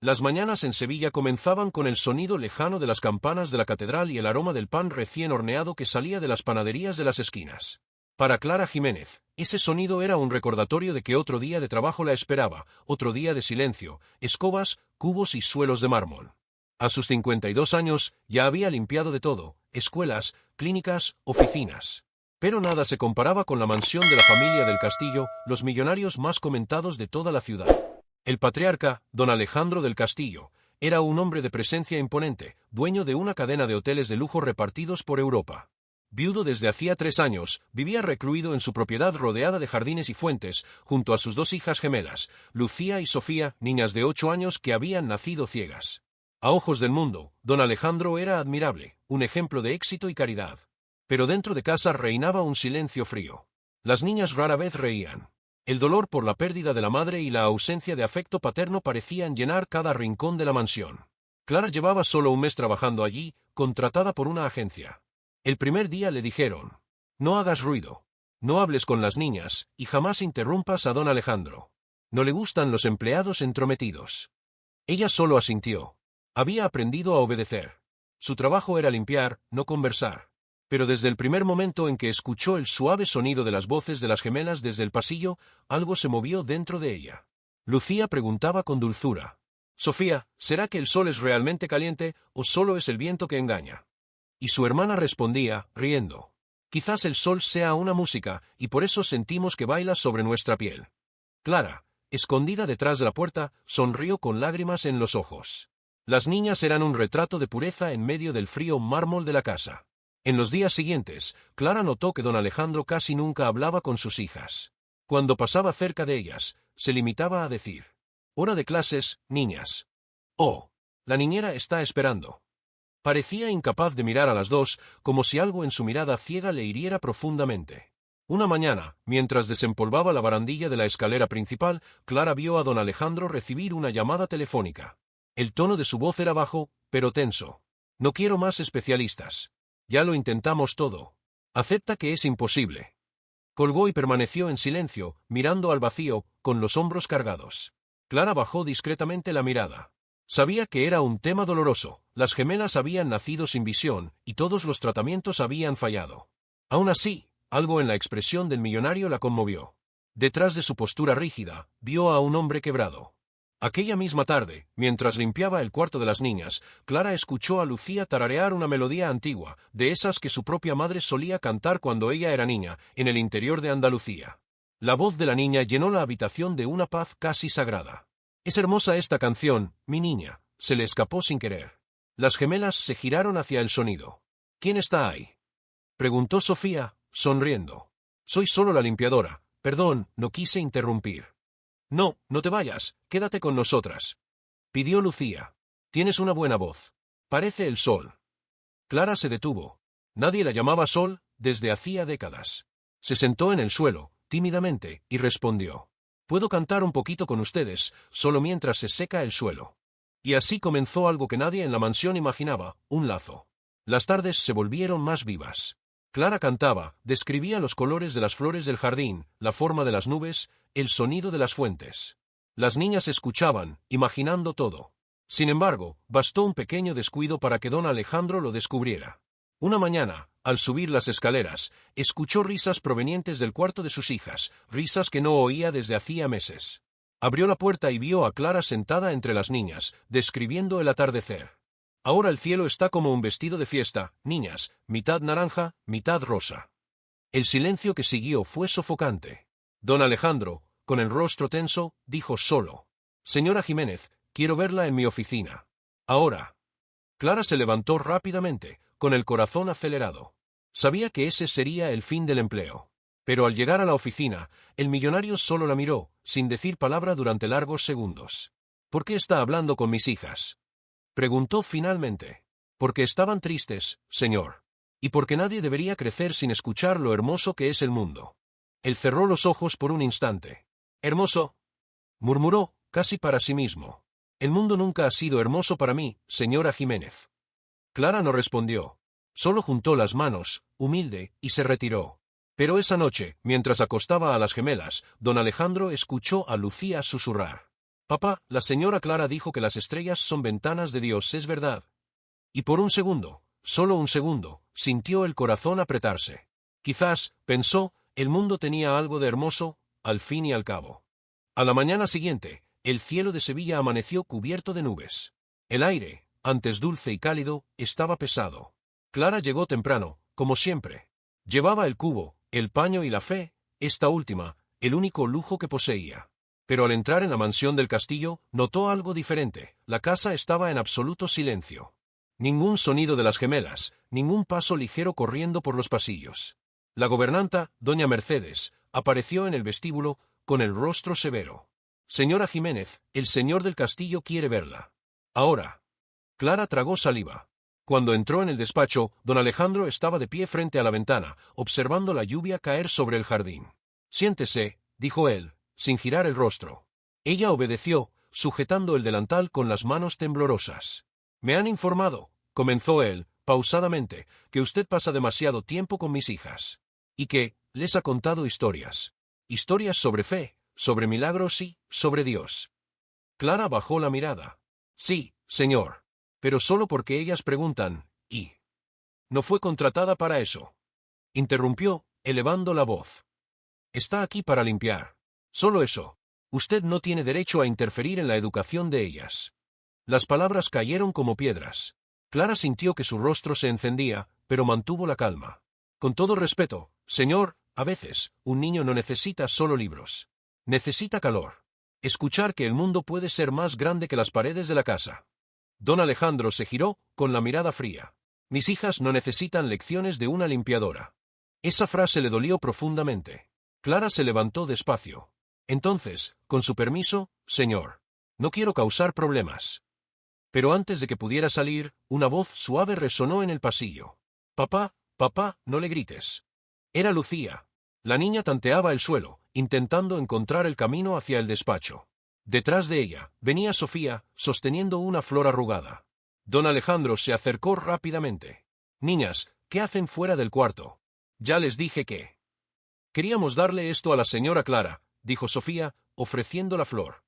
Las mañanas en Sevilla comenzaban con el sonido lejano de las campanas de la catedral y el aroma del pan recién horneado que salía de las panaderías de las esquinas. Para Clara Jiménez, ese sonido era un recordatorio de que otro día de trabajo la esperaba, otro día de silencio, escobas, cubos y suelos de mármol. A sus 52 años ya había limpiado de todo, escuelas, clínicas, oficinas. Pero nada se comparaba con la mansión de la familia del Castillo, los millonarios más comentados de toda la ciudad. El patriarca, don Alejandro del Castillo, era un hombre de presencia imponente, dueño de una cadena de hoteles de lujo repartidos por Europa. Viudo desde hacía 3 años, vivía recluido en su propiedad rodeada de jardines y fuentes, junto a sus 2 hijas gemelas, Lucía y Sofía, niñas de 8 años que habían nacido ciegas. A ojos del mundo, don Alejandro era admirable, un ejemplo de éxito y caridad. Pero dentro de casa reinaba un silencio frío. Las niñas rara vez reían. El dolor por la pérdida de la madre y la ausencia de afecto paterno parecían llenar cada rincón de la mansión. Clara llevaba solo un mes trabajando allí, contratada por una agencia. El primer día le dijeron: no hagas ruido, no hables con las niñas, y jamás interrumpas a don Alejandro. No le gustan los empleados entrometidos. Ella solo asintió. Había aprendido a obedecer. Su trabajo era limpiar, no conversar. Pero desde el primer momento en que escuchó el suave sonido de las voces de las gemelas desde el pasillo, algo se movió dentro de ella. Lucía preguntaba con dulzura: Sofía, ¿será que el sol es realmente caliente, o solo es el viento que engaña? Y su hermana respondía, riendo: quizás el sol sea una música, y por eso sentimos que baila sobre nuestra piel. Clara, escondida detrás de la puerta, sonrió con lágrimas en los ojos. Las niñas eran un retrato de pureza en medio del frío mármol de la casa. En los días siguientes, Clara notó que don Alejandro casi nunca hablaba con sus hijas. Cuando pasaba cerca de ellas, se limitaba a decir: hora de clases, niñas. Oh, la niñera está esperando. Parecía incapaz de mirar a las dos, como si algo en su mirada ciega le hiriera profundamente. Una mañana, mientras desempolvaba la barandilla de la escalera principal, Clara vio a don Alejandro recibir una llamada telefónica. El tono de su voz era bajo, pero tenso. No quiero más especialistas. Ya lo intentamos todo. Acepta que es imposible. Colgó y permaneció en silencio, mirando al vacío, con los hombros cargados. Clara bajó discretamente la mirada. Sabía que era un tema doloroso. Las gemelas habían nacido sin visión, y todos los tratamientos habían fallado. Aún así, algo en la expresión del millonario la conmovió. Detrás de su postura rígida, vio a un hombre quebrado. Aquella misma tarde, mientras limpiaba el cuarto de las niñas, Clara escuchó a Lucía tararear una melodía antigua, de esas que su propia madre solía cantar cuando ella era niña, en el interior de Andalucía. La voz de la niña llenó la habitación de una paz casi sagrada. «Es hermosa esta canción, mi niña», se le escapó sin querer. Las gemelas se giraron hacia el sonido. «¿Quién está ahí?», preguntó Sofía, sonriendo. «Soy solo la limpiadora. Perdón, no quise interrumpir». «No, no te vayas, quédate con nosotras», pidió Lucía. «Tienes una buena voz. Parece el sol». Clara se detuvo. Nadie la llamaba sol desde hacía décadas. Se sentó en el suelo, tímidamente, y respondió: «Puedo cantar un poquito con ustedes, solo mientras se seca el suelo». Y así comenzó algo que nadie en la mansión imaginaba, un lazo. Las tardes se volvieron más vivas. Clara cantaba, describía los colores de las flores del jardín, la forma de las nubes, el sonido de las fuentes. Las niñas escuchaban, imaginando todo. Sin embargo, bastó un pequeño descuido para que don Alejandro lo descubriera. Una mañana, al subir las escaleras, escuchó risas provenientes del cuarto de sus hijas, risas que no oía desde hacía meses. Abrió la puerta y vio a Clara sentada entre las niñas, describiendo el atardecer. «Ahora el cielo está como un vestido de fiesta, niñas, mitad naranja, mitad rosa». El silencio que siguió fue sofocante. Don Alejandro, con el rostro tenso, dijo solo: «Señora Jiménez, quiero verla en mi oficina. Ahora». Clara se levantó rápidamente, con el corazón acelerado. Sabía que ese sería el fin del empleo. Pero al llegar a la oficina, el millonario solo la miró, sin decir palabra durante largos segundos. «¿Por qué está hablando con mis hijas?», preguntó finalmente. «Porque estaban tristes, señor. Y porque nadie debería crecer sin escuchar lo hermoso que es el mundo». Él cerró los ojos por un instante. «¿Hermoso?», murmuró, casi para sí mismo. «El mundo nunca ha sido hermoso para mí, señora Jiménez». Clara no respondió. Solo juntó las manos, humilde, y se retiró. Pero esa noche, mientras acostaba a las gemelas, don Alejandro escuchó a Lucía susurrar: Papá, la señora Clara dijo que las estrellas son ventanas de Dios, ¿es verdad? Y por un segundo, solo un segundo, sintió el corazón apretarse. Quizás, pensó, el mundo tenía algo de hermoso, al fin y al cabo. A la mañana siguiente, el cielo de Sevilla amaneció cubierto de nubes. El aire, antes dulce y cálido, estaba pesado. Clara llegó temprano, como siempre. Llevaba el cubo, el paño y la fe, esta última, el único lujo que poseía. Pero al entrar en la mansión del castillo, notó algo diferente. La casa estaba en absoluto silencio. Ningún sonido de las gemelas, ningún paso ligero corriendo por los pasillos. La gobernanta, doña Mercedes, apareció en el vestíbulo, con el rostro severo. Señora Jiménez, el señor del castillo quiere verla. Ahora. Clara tragó saliva. Cuando entró en el despacho, don Alejandro estaba de pie frente a la ventana, observando la lluvia caer sobre el jardín. Siéntese, dijo él, sin girar el rostro. Ella obedeció, sujetando el delantal con las manos temblorosas. Me han informado, comenzó él, pausadamente, que usted pasa demasiado tiempo con mis hijas. Y que, les ha contado historias. Historias sobre fe, sobre milagros y, sobre Dios. Clara bajó la mirada. Sí, señor. Pero solo porque ellas preguntan, ¿y? No fue contratada para eso. Interrumpió, elevando la voz. Está aquí para limpiar. Solo eso. Usted no tiene derecho a interferir en la educación de ellas. Las palabras cayeron como piedras. Clara sintió que su rostro se encendía, pero mantuvo la calma. Con todo respeto, señor, a veces, un niño no necesita solo libros. Necesita calor. Escuchar que el mundo puede ser más grande que las paredes de la casa. Don Alejandro se giró, con la mirada fría. Mis hijas no necesitan lecciones de una limpiadora. Esa frase le dolió profundamente. Clara se levantó despacio. Entonces, con su permiso, señor. No quiero causar problemas. Pero antes de que pudiera salir, una voz suave resonó en el pasillo. Papá, papá, no le grites. Era Lucía. La niña tanteaba el suelo, intentando encontrar el camino hacia el despacho. Detrás de ella, venía Sofía, sosteniendo una flor arrugada. Don Alejandro se acercó rápidamente. Niñas, ¿qué hacen fuera del cuarto? Ya les dije que... Queríamos darle esto a la señora Clara, dijo Sofía, ofreciendo la flor.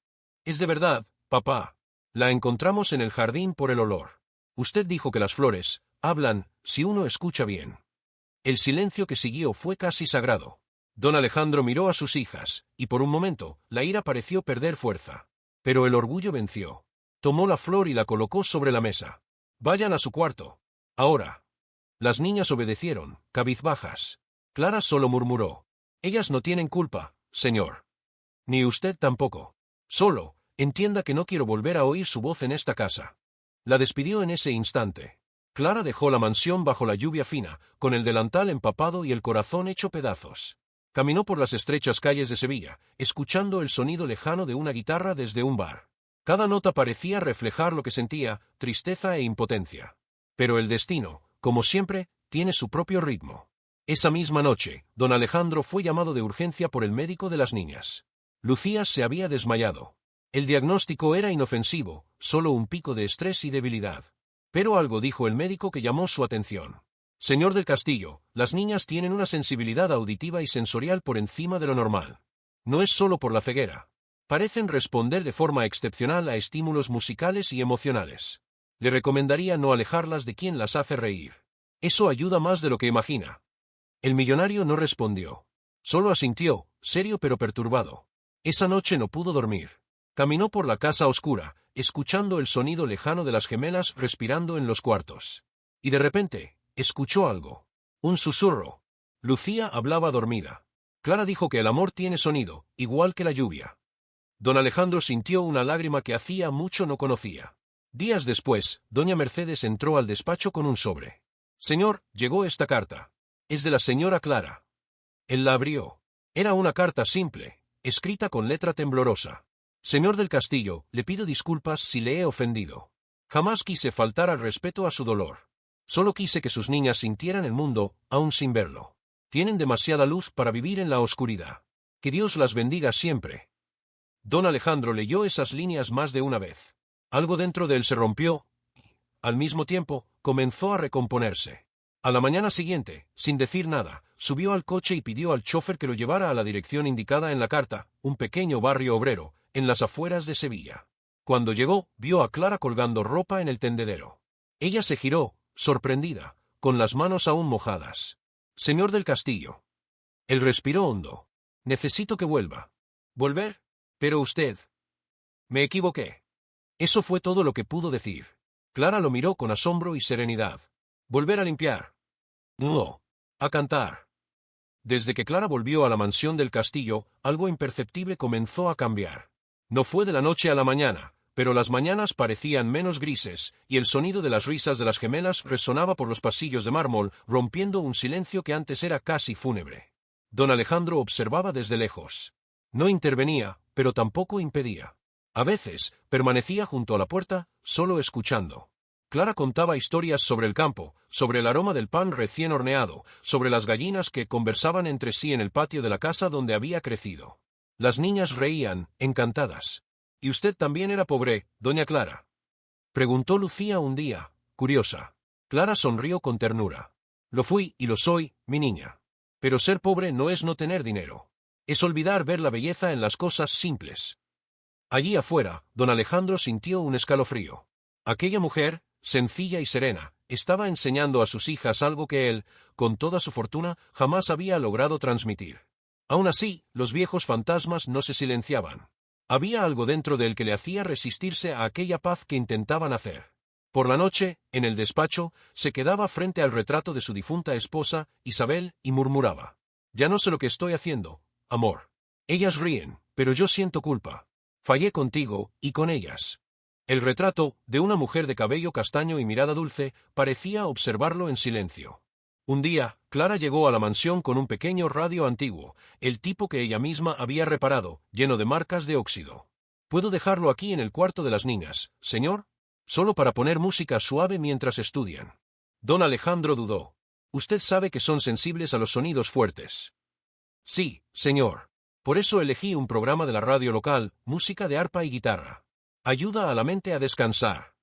Es de verdad, papá. La encontramos en el jardín por el olor. Usted dijo que las flores hablan, si uno escucha bien. El silencio que siguió fue casi sagrado. Don Alejandro miró a sus hijas, y por un momento, la ira pareció perder fuerza. Pero el orgullo venció. Tomó la flor y la colocó sobre la mesa. Vayan a su cuarto. Ahora. Las niñas obedecieron, cabizbajas. Clara solo murmuró. Ellas no tienen culpa, señor. Ni usted tampoco. Solo, entienda que no quiero volver a oír su voz en esta casa. La despidió en ese instante. Clara dejó la mansión bajo la lluvia fina, con el delantal empapado y el corazón hecho pedazos. Caminó por las estrechas calles de Sevilla, escuchando el sonido lejano de una guitarra desde un bar. Cada nota parecía reflejar lo que sentía, tristeza e impotencia. Pero el destino, como siempre, tiene su propio ritmo. Esa misma noche, don Alejandro fue llamado de urgencia por el médico de las niñas. Lucía se había desmayado. El diagnóstico era inofensivo, solo un pico de estrés y debilidad. Pero algo dijo el médico que llamó su atención. Señor del Castillo, las niñas tienen una sensibilidad auditiva y sensorial por encima de lo normal. No es solo por la ceguera. Parecen responder de forma excepcional a estímulos musicales y emocionales. Le recomendaría no alejarlas de quien las hace reír. Eso ayuda más de lo que imagina. El millonario no respondió. Solo asintió, serio pero perturbado. Esa noche no pudo dormir. Caminó por la casa oscura, escuchando el sonido lejano de las gemelas respirando en los cuartos. Y de repente, escuchó algo. Un susurro. Lucía hablaba dormida. Clara dijo que el amor tiene sonido, igual que la lluvia. Don Alejandro sintió una lágrima que hacía mucho no conocía. Días después, doña Mercedes entró al despacho con un sobre. Señor, llegó esta carta. Es de la señora Clara. Él la abrió. Era una carta simple, escrita con letra temblorosa. Señor del Castillo, le pido disculpas si le he ofendido. Jamás quise faltar al respeto a su dolor. Solo quise que sus niñas sintieran el mundo, aún sin verlo. Tienen demasiada luz para vivir en la oscuridad. Que Dios las bendiga siempre. Don Alejandro leyó esas líneas más de una vez. Algo dentro de él se rompió, y, al mismo tiempo, comenzó a recomponerse. A la mañana siguiente, sin decir nada, subió al coche y pidió al chófer que lo llevara a la dirección indicada en la carta, un pequeño barrio obrero, en las afueras de Sevilla. Cuando llegó, vio a Clara colgando ropa en el tendedero. Ella se giró, sorprendida, con las manos aún mojadas. Señor del Castillo. Él respiró hondo. Necesito que vuelva. ¿Volver? Pero usted. Me equivoqué. Eso fue todo lo que pudo decir. Clara lo miró con asombro y serenidad. ¿Volver a limpiar? No. A cantar. Desde que Clara volvió a la mansión del castillo, algo imperceptible comenzó a cambiar. No fue de la noche a la mañana, pero las mañanas parecían menos grises, y el sonido de las risas de las gemelas resonaba por los pasillos de mármol, rompiendo un silencio que antes era casi fúnebre. Don Alejandro observaba desde lejos. No intervenía, pero tampoco impedía. A veces, permanecía junto a la puerta, solo escuchando. Clara contaba historias sobre el campo, sobre el aroma del pan recién horneado, sobre las gallinas que conversaban entre sí en el patio de la casa donde había crecido. Las niñas reían, encantadas. ¿Y usted también era pobre, doña Clara?, preguntó Lucía un día, curiosa. Clara sonrió con ternura. Lo fui y lo soy, mi niña. Pero ser pobre no es no tener dinero. Es olvidar ver la belleza en las cosas simples. Allí afuera, don Alejandro sintió un escalofrío. Aquella mujer, sencilla y serena, estaba enseñando a sus hijas algo que él, con toda su fortuna, jamás había logrado transmitir. Aún así, los viejos fantasmas no se silenciaban. Había algo dentro de él que le hacía resistirse a aquella paz que intentaban hacer. Por la noche, en el despacho, se quedaba frente al retrato de su difunta esposa, Isabel, y murmuraba. Ya no sé lo que estoy haciendo, amor. Ellas ríen, pero yo siento culpa. Fallé contigo, y con ellas. El retrato, de una mujer de cabello castaño y mirada dulce, parecía observarlo en silencio. Un día, Clara llegó a la mansión con un pequeño radio antiguo, el tipo que ella misma había reparado, lleno de marcas de óxido. ¿Puedo dejarlo aquí en el cuarto de las niñas, señor? Solo para poner música suave mientras estudian. Don Alejandro dudó. Usted sabe que son sensibles a los sonidos fuertes. Sí, señor. Por eso elegí un programa de la radio local, música de arpa y guitarra. Ayuda a la mente a descansar.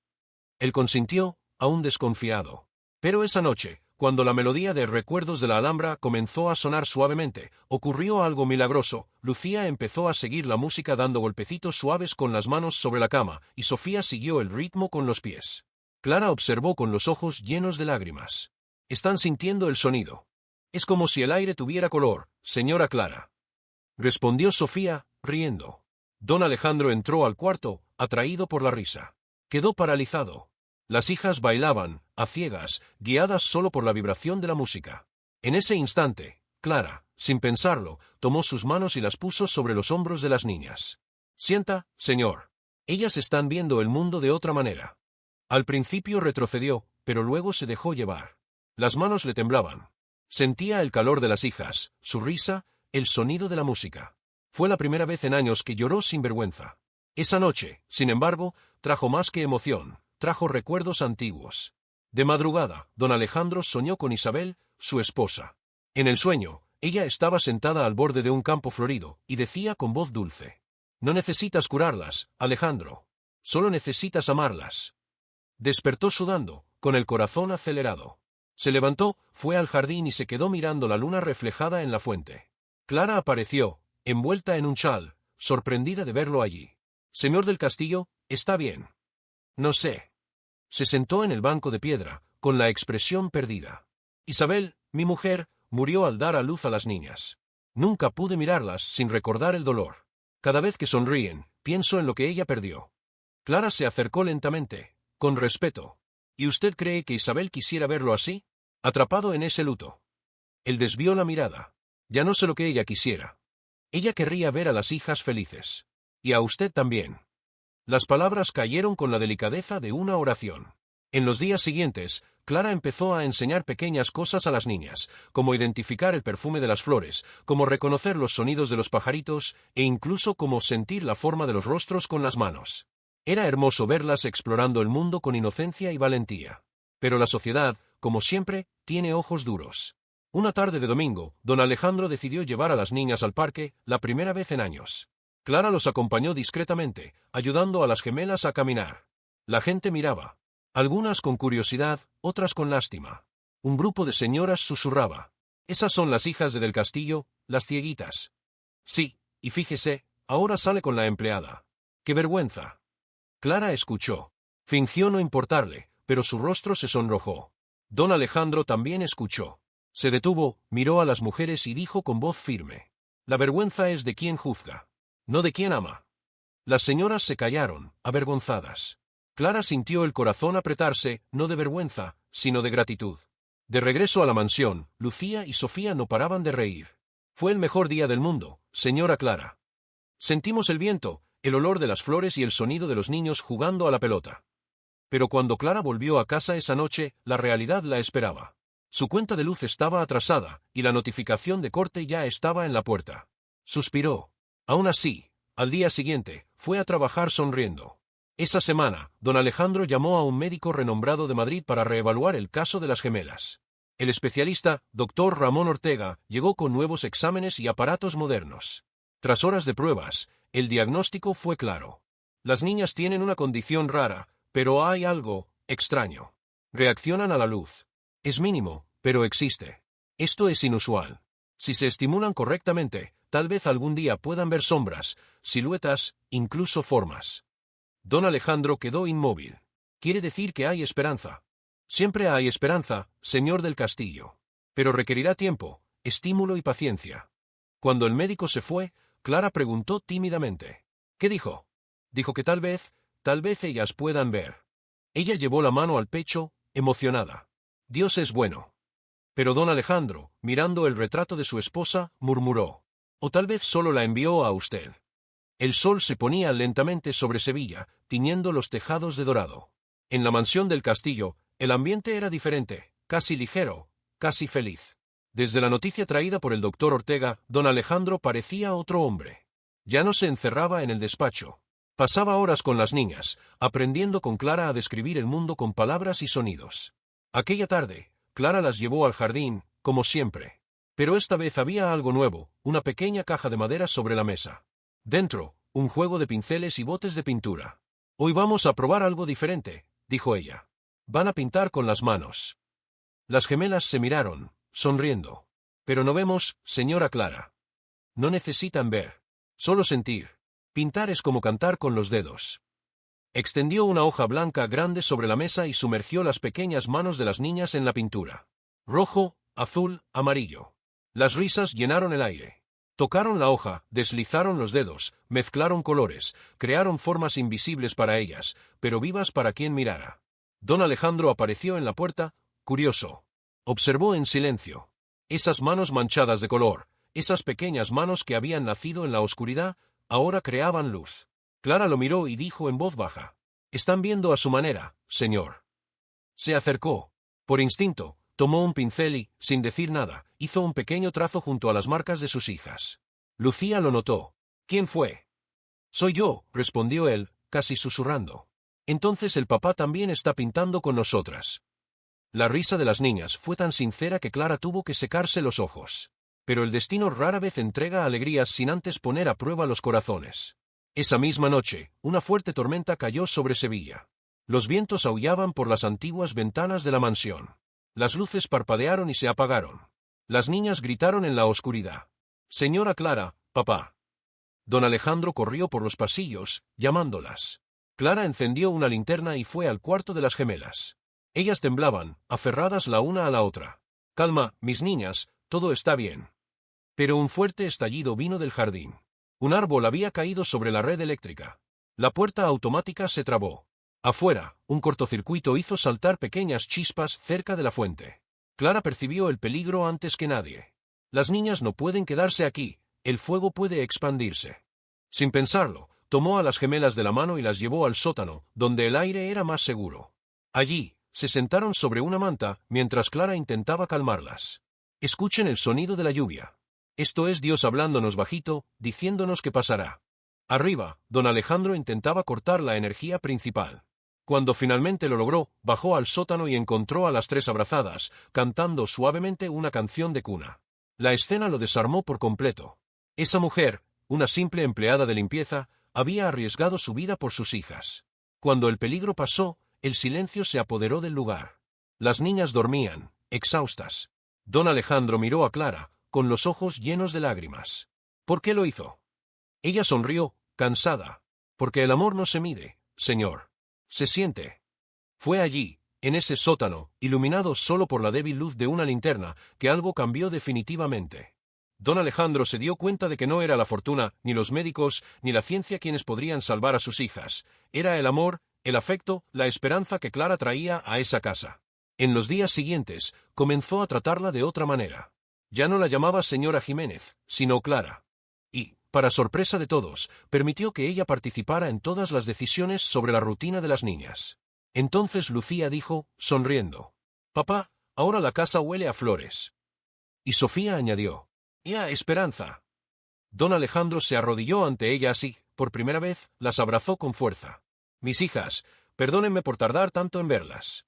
Él consintió, aún desconfiado. Pero esa noche, cuando la melodía de Recuerdos de la Alhambra comenzó a sonar suavemente, ocurrió algo milagroso. Lucía empezó a seguir la música dando golpecitos suaves con las manos sobre la cama, y Sofía siguió el ritmo con los pies. Clara observó con los ojos llenos de lágrimas. Están sintiendo el sonido. Es como si el aire tuviera color, señora Clara. Respondió Sofía, riendo. Don Alejandro entró al cuarto, atraído por la risa. Quedó paralizado. Las hijas bailaban, a ciegas, guiadas solo por la vibración de la música. En ese instante, Clara, sin pensarlo, tomó sus manos y las puso sobre los hombros de las niñas. Sienta, señor. Ellas están viendo el mundo de otra manera. Al principio retrocedió, pero luego se dejó llevar. Las manos le temblaban. Sentía el calor de las hijas, su risa, el sonido de la música. Fue la primera vez en años que lloró sin vergüenza. Esa noche, sin embargo, trajo más que emoción, trajo recuerdos antiguos. De madrugada, don Alejandro soñó con Isabel, su esposa. En el sueño, ella estaba sentada al borde de un campo florido, y decía con voz dulce. No necesitas curarlas, Alejandro. Solo necesitas amarlas. Despertó sudando, con el corazón acelerado. Se levantó, fue al jardín y se quedó mirando la luna reflejada en la fuente. Clara apareció, envuelta en un chal, sorprendida de verlo allí. Señor del Castillo, ¿está bien? No sé. Se sentó en el banco de piedra, con la expresión perdida. Isabel, mi mujer, murió al dar a luz a las niñas. Nunca pude mirarlas sin recordar el dolor. Cada vez que sonríen, pienso en lo que ella perdió. Clara se acercó lentamente, con respeto. ¿Y usted cree que Isabel quisiera verlo así? Atrapado en ese luto. Él desvió la mirada. Ya no sé lo que ella quisiera. Ella querría ver a las hijas felices. Y a usted también. Las palabras cayeron con la delicadeza de una oración. En los días siguientes, Clara empezó a enseñar pequeñas cosas a las niñas, como identificar el perfume de las flores, como reconocer los sonidos de los pajaritos, e incluso como sentir la forma de los rostros con las manos. Era hermoso verlas explorando el mundo con inocencia y valentía. Pero la sociedad, como siempre, tiene ojos duros. Una tarde de domingo, don Alejandro decidió llevar a las niñas al parque, la primera vez en años. Clara los acompañó discretamente, ayudando a las gemelas a caminar. La gente miraba. Algunas con curiosidad, otras con lástima. Un grupo de señoras susurraba. Esas son las hijas de del Castillo, las cieguitas. Sí, y fíjese, ahora sale con la empleada. ¡Qué vergüenza! Clara escuchó. Fingió no importarle, pero su rostro se sonrojó. Don Alejandro también escuchó. Se detuvo, miró a las mujeres y dijo con voz firme: la vergüenza es de quien juzga, no de quien ama. Las señoras se callaron, avergonzadas. Clara sintió el corazón apretarse, no de vergüenza, sino de gratitud. De regreso a la mansión, Lucía y Sofía no paraban de reír. Fue el mejor día del mundo, señora Clara. Sentimos el viento, el olor de las flores y el sonido de los niños jugando a la pelota. Pero cuando Clara volvió a casa esa noche, la realidad la esperaba. Su cuenta de luz estaba atrasada, y la notificación de corte ya estaba en la puerta. Suspiró. Aún así, al día siguiente, fue a trabajar sonriendo. Esa semana, don Alejandro llamó a un médico renombrado de Madrid para reevaluar el caso de las gemelas. El especialista, doctor Ramón Ortega, llegó con nuevos exámenes y aparatos modernos. Tras horas de pruebas, el diagnóstico fue claro. Las niñas tienen una condición rara, pero hay algo extraño. Reaccionan a la luz. Es mínimo, pero existe. Esto es inusual. Si se estimulan correctamente, tal vez algún día puedan ver sombras, siluetas, incluso formas. Don Alejandro quedó inmóvil. Quiere decir que hay esperanza. Siempre hay esperanza, señor del Castillo. Pero requerirá tiempo, estímulo y paciencia. Cuando el médico se fue, Clara preguntó tímidamente: ¿qué dijo? Dijo que tal vez ellas puedan ver. Ella llevó la mano al pecho, emocionada. Dios es bueno. Pero don Alejandro, mirando el retrato de su esposa, murmuró: o tal vez solo la envió a usted. El sol se ponía lentamente sobre Sevilla, tiñendo los tejados de dorado. En la mansión del castillo, el ambiente era diferente, casi ligero, casi feliz. Desde la noticia traída por el doctor Ortega, don Alejandro parecía otro hombre. Ya no se encerraba en el despacho. Pasaba horas con las niñas, aprendiendo con Clara a describir el mundo con palabras y sonidos. Aquella tarde, Clara las llevó al jardín, como siempre. Pero esta vez había algo nuevo, una pequeña caja de madera sobre la mesa. Dentro, un juego de pinceles y botes de pintura. Hoy vamos a probar algo diferente, dijo ella. Van a pintar con las manos. Las gemelas se miraron, sonriendo. Pero no vemos, señora Clara. No necesitan ver. Solo sentir. Pintar es como cantar con los dedos. Extendió una hoja blanca grande sobre la mesa y sumergió las pequeñas manos de las niñas en la pintura. Rojo, azul, amarillo. Las risas llenaron el aire. Tocaron la hoja, deslizaron los dedos, mezclaron colores, crearon formas invisibles para ellas, pero vivas para quien mirara. Don Alejandro apareció en la puerta, curioso. Observó en silencio. Esas manos manchadas de color, esas pequeñas manos que habían nacido en la oscuridad, ahora creaban luz. Clara lo miró y dijo en voz baja: «Están viendo a su manera, señor». Se acercó. Por instinto, tomó un pincel y, sin decir nada, hizo un pequeño trazo junto a las marcas de sus hijas. Lucía lo notó. «¿Quién fue?» «Soy yo», respondió él, casi susurrando. «Entonces el papá también está pintando con nosotras». La risa de las niñas fue tan sincera que Clara tuvo que secarse los ojos. Pero el destino rara vez entrega alegrías sin antes poner a prueba los corazones. Esa misma noche, una fuerte tormenta cayó sobre Sevilla. Los vientos aullaban por las antiguas ventanas de la mansión. Las luces parpadearon y se apagaron. Las niñas gritaron en la oscuridad: «Señora Clara, papá». Don Alejandro corrió por los pasillos, llamándolas. Clara encendió una linterna y fue al cuarto de las gemelas. Ellas temblaban, aferradas la una a la otra. «Calma, mis niñas, todo está bien». Pero un fuerte estallido vino del jardín. Un árbol había caído sobre la red eléctrica. La puerta automática se trabó. Afuera, un cortocircuito hizo saltar pequeñas chispas cerca de la fuente. Clara percibió el peligro antes que nadie. Las niñas no pueden quedarse aquí, el fuego puede expandirse. Sin pensarlo, tomó a las gemelas de la mano y las llevó al sótano, donde el aire era más seguro. Allí, se sentaron sobre una manta, mientras Clara intentaba calmarlas. «Escuchen el sonido de la lluvia. Esto es Dios hablándonos bajito, diciéndonos qué pasará». Arriba, don Alejandro intentaba cortar la energía principal. Cuando finalmente lo logró, bajó al sótano y encontró a las tres abrazadas, cantando suavemente una canción de cuna. La escena lo desarmó por completo. Esa mujer, una simple empleada de limpieza, había arriesgado su vida por sus hijas. Cuando el peligro pasó, el silencio se apoderó del lugar. Las niñas dormían, exhaustas. Don Alejandro miró a Clara, con los ojos llenos de lágrimas. «¿Por qué lo hizo?» Ella sonrió, cansada. Porque el amor no se mide, señor. Se siente. Fue allí, en ese sótano, iluminado solo por la débil luz de una linterna, que algo cambió definitivamente. Don Alejandro se dio cuenta de que no era la fortuna, ni los médicos, ni la ciencia quienes podrían salvar a sus hijas. Era el amor, el afecto, la esperanza que Clara traía a esa casa. En los días siguientes, comenzó a tratarla de otra manera. Ya no la llamaba señora Jiménez, sino Clara. Y, para sorpresa de todos, permitió que ella participara en todas las decisiones sobre la rutina de las niñas. Entonces Lucía dijo, sonriendo: «Papá, ahora la casa huele a flores». Y Sofía añadió: «Y a esperanza». Don Alejandro se arrodilló ante ellas y, por primera vez, las abrazó con fuerza. «Mis hijas, perdónenme por tardar tanto en verlas».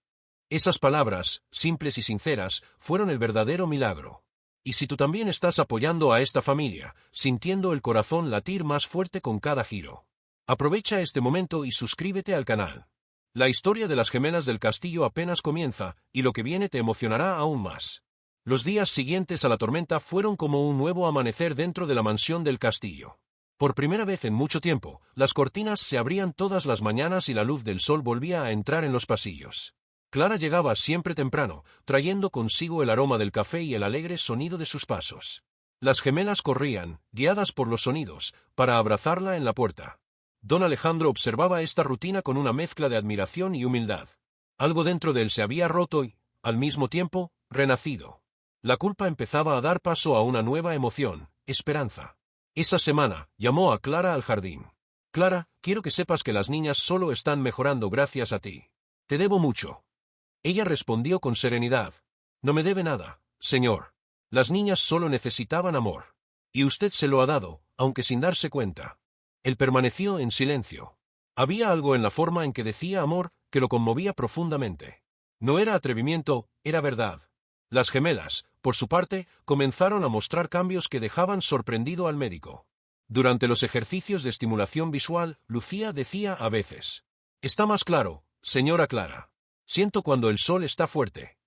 Esas palabras, simples y sinceras, fueron el verdadero milagro. Y si tú también estás apoyando a esta familia, sintiendo el corazón latir más fuerte con cada giro, aprovecha este momento y suscríbete al canal. La historia de las gemelas del castillo apenas comienza, y lo que viene te emocionará aún más. Los días siguientes a la tormenta fueron como un nuevo amanecer dentro de la mansión del castillo. Por primera vez en mucho tiempo, las cortinas se abrían todas las mañanas y la luz del sol volvía a entrar en los pasillos. Clara llegaba siempre temprano, trayendo consigo el aroma del café y el alegre sonido de sus pasos. Las gemelas corrían, guiadas por los sonidos, para abrazarla en la puerta. Don Alejandro observaba esta rutina con una mezcla de admiración y humildad. Algo dentro de él se había roto y, al mismo tiempo, renacido. La culpa empezaba a dar paso a una nueva emoción, esperanza. Esa semana, llamó a Clara al jardín. «Clara, quiero que sepas que las niñas solo están mejorando gracias a ti. Te debo mucho». Ella respondió con serenidad: «No me debe nada, señor. Las niñas solo necesitaban amor. Y usted se lo ha dado, aunque sin darse cuenta». Él permaneció en silencio. Había algo en la forma en que decía amor que lo conmovía profundamente. No era atrevimiento, era verdad. Las gemelas, por su parte, comenzaron a mostrar cambios que dejaban sorprendido al médico. Durante los ejercicios de estimulación visual, Lucía decía a veces: «Está más claro, señora Clara. Siento cuando el sol está fuerte».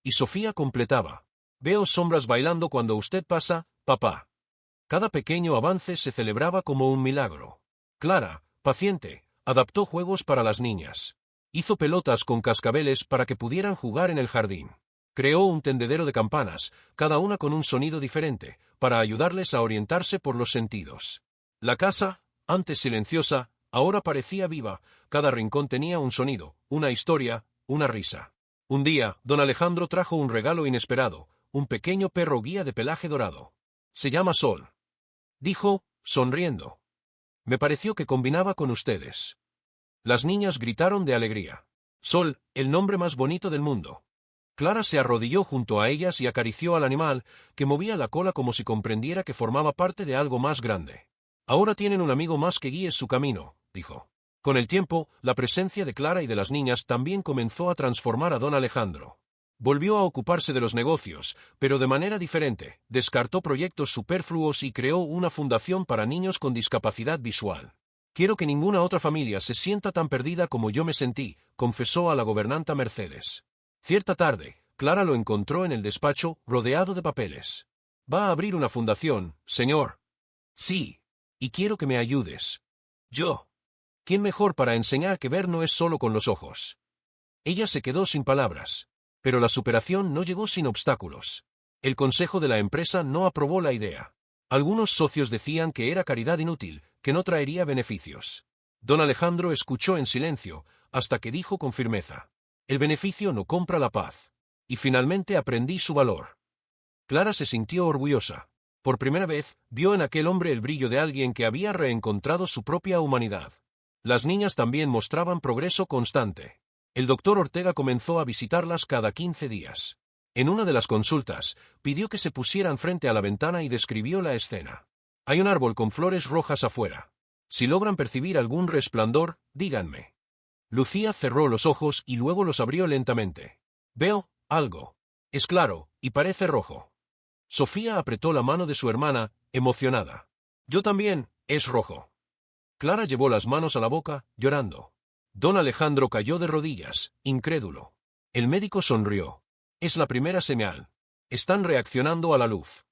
Y Sofía completaba: «Veo sombras bailando cuando usted pasa, papá». Cada pequeño avance se celebraba como un milagro. Clara, paciente, adaptó juegos para las niñas. Hizo pelotas con cascabeles para que pudieran jugar en el jardín. Creó un tendedero de campanas, cada una con un sonido diferente, para ayudarles a orientarse por los sentidos. La casa, antes silenciosa, ahora parecía viva, cada rincón tenía un sonido, una historia, una risa. Un día, don Alejandro trajo un regalo inesperado, un pequeño perro guía de pelaje dorado. «Se llama Sol», dijo, sonriendo. «Me pareció que combinaba con ustedes». Las niñas gritaron de alegría. «Sol, el nombre más bonito del mundo». Clara se arrodilló junto a ellas y acarició al animal, que movía la cola como si comprendiera que formaba parte de algo más grande. «Ahora tienen un amigo más que guíe su camino», dijo. Con el tiempo, la presencia de Clara y de las niñas también comenzó a transformar a don Alejandro. Volvió a ocuparse de los negocios, pero de manera diferente, descartó proyectos superfluos y creó una fundación para niños con discapacidad visual. «Quiero que ninguna otra familia se sienta tan perdida como yo me sentí», confesó a la gobernanta Mercedes. Cierta tarde, Clara lo encontró en el despacho, rodeado de papeles. «¿Va a abrir una fundación, señor?» «Sí. Y quiero que me ayudes». «¿Yo? ¿Quién mejor para enseñar que ver no es solo con los ojos?» Ella se quedó sin palabras. Pero la superación no llegó sin obstáculos. El consejo de la empresa no aprobó la idea. Algunos socios decían que era caridad inútil, que no traería beneficios. Don Alejandro escuchó en silencio, hasta que dijo con firmeza: «El beneficio no compra la paz». Y finalmente aprendí su valor. Clara se sintió orgullosa. Por primera vez, vio en aquel hombre el brillo de alguien que había reencontrado su propia humanidad. Las niñas también mostraban progreso constante. El doctor Ortega comenzó a visitarlas cada 15 días. En una de las consultas, pidió que se pusieran frente a la ventana y describió la escena. «Hay un árbol con flores rojas afuera. Si logran percibir algún resplandor, díganme». Lucía cerró los ojos y luego los abrió lentamente. «Veo algo. Es claro, y parece rojo». Sofía apretó la mano de su hermana, emocionada. «Yo también, es rojo». Clara llevó las manos a la boca, llorando. Don Alejandro cayó de rodillas, incrédulo. El médico sonrió. «Es la primera señal. Están reaccionando a la luz».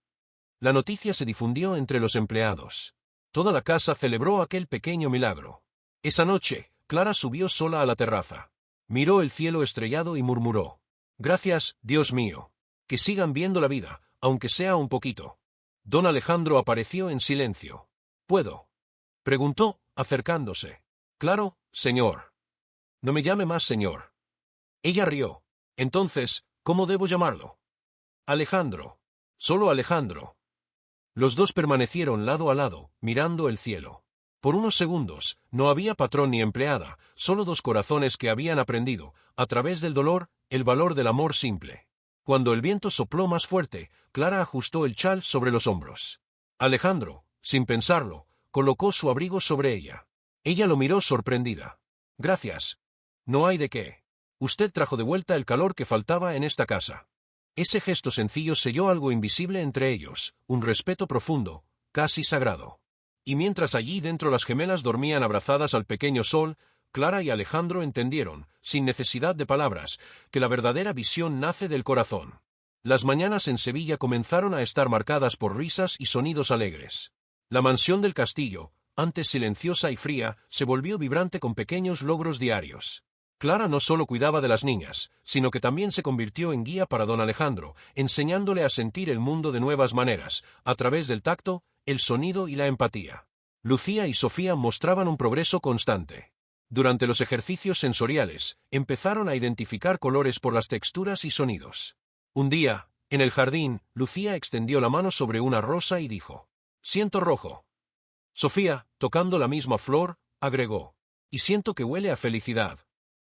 La noticia se difundió entre los empleados. Toda la casa celebró aquel pequeño milagro. Esa noche, Clara subió sola a la terraza. Miró el cielo estrellado y murmuró: «Gracias, Dios mío. Que sigan viendo la vida, aunque sea un poquito». Don Alejandro apareció en silencio. «¿Puedo?», preguntó, acercándose. «Claro, señor». «No me llame más señor». Ella rió. «Entonces, ¿cómo debo llamarlo?» «Alejandro. Solo Alejandro». Los dos permanecieron lado a lado, mirando el cielo. Por unos segundos, no había patrón ni empleada, solo dos corazones que habían aprendido, a través del dolor, el valor del amor simple. Cuando el viento sopló más fuerte, Clara ajustó el chal sobre los hombros. Alejandro, sin pensarlo, colocó su abrigo sobre ella. Ella lo miró sorprendida. «Gracias. No hay de qué. Usted trajo de vuelta el calor que faltaba en esta casa». Ese gesto sencillo selló algo invisible entre ellos, un respeto profundo, casi sagrado. Y mientras allí dentro las gemelas dormían abrazadas al pequeño sol, Clara y Alejandro entendieron, sin necesidad de palabras, que la verdadera visión nace del corazón. Las mañanas en Sevilla comenzaron a estar marcadas por risas y sonidos alegres. La mansión del castillo, antes silenciosa y fría, se volvió vibrante con pequeños logros diarios. Clara no solo cuidaba de las niñas, sino que también se convirtió en guía para don Alejandro, enseñándole a sentir el mundo de nuevas maneras, a través del tacto, el sonido y la empatía. Lucía y Sofía mostraban un progreso constante. Durante los ejercicios sensoriales, empezaron a identificar colores por las texturas y sonidos. Un día, en el jardín, Lucía extendió la mano sobre una rosa y dijo: «Siento rojo». Sofía, tocando la misma flor, agregó: «Y siento que huele a felicidad».